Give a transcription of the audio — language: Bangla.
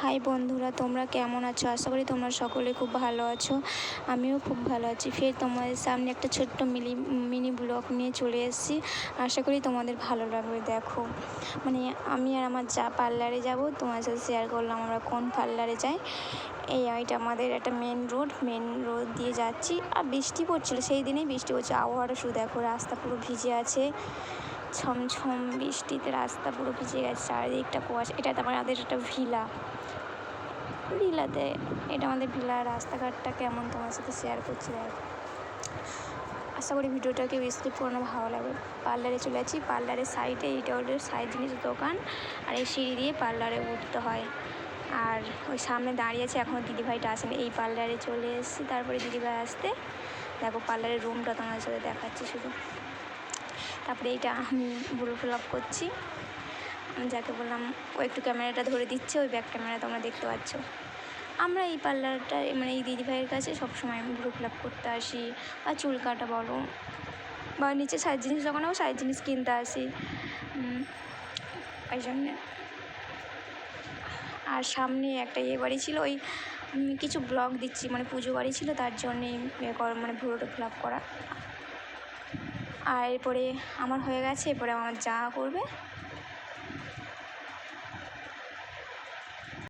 হাই বন্ধুরা, তোমরা কেমন আছো? আশা করি তোমরা সকলে খুব ভালো আছো। আমিও খুব ভালো আছি। ফের তোমাদের সামনে একটা ছোট্ট মিনি ব্লগ নিয়ে চলে এসেছি। আশা করি তোমাদের ভালো লাগবে। দেখো, মানে আমি আর আমার যা পার্লারে যাব, তোমার সাথে শেয়ার করলাম আমরা কোন পার্লারে যাই। এইটা আমাদের একটা মেন রোড দিয়ে যাচ্ছি। আর বৃষ্টি পড়ছিল, সেই দিনেই বৃষ্টি পড়ছে। আবহাওয়াটা শুধু দেখো, রাস্তা পুরো ভিজে আছে, ছমছম বৃষ্টিতে রাস্তা পুরো ভিজে গেছে, চারিদিকটা কুয়াশা। এটা আমাদের একটা ভিলাতে, এটা আমাদের ভিলা। রাস্তাঘাটটা কেমন তোমার সাথে শেয়ার করছি। দেখো, আশা করি ভিডিওটাকে স্কিপ করে ভালো লাগবে। পার্লারে চলে যাচ্ছি। পার্লারের সাইডে এইটা হলো সাইড জিনিসের দোকান, আর এই সিঁড়ি দিয়ে পার্লারে উঠতে হয়। আর ওই সামনে দাঁড়িয়ে আছে, এখনও দিদিভাইটা আসেনি। এই পার্লারে চলে এসেছি, তারপরে দিদিভাই আসতে। দেখো পার্লারের রুমটা তোমার সাথে দেখাচ্ছি শুধু। তারপরে এইটা আমি ব্লগ করছি, যাকে বললাম ও একটু ক্যামেরাটা ধরে দিচ্ছে, ওই ব্যাক ক্যামেরা তোমরা দেখতে পাচ্ছ। আমরা এই পার্লারটা, মানে এই দিদিভাইয়ের কাছে সবসময় ব্লগ করতে আসি, বা চুল কাটা বলো, বা নিচে সাইড জিনিস দোকানেও সাইড জিনিস কিনতে আসি, ওই জন্যে। আর সামনে একটা বাড়ি ছিল, ওই কিছু ব্লগ দিচ্ছি, মানে পুজো বাড়ি ছিল, তার জন্যেই মানে ব্লগ করা। আর এরপরে আমার হয়ে গেছে, এরপরে আমার যা করবে,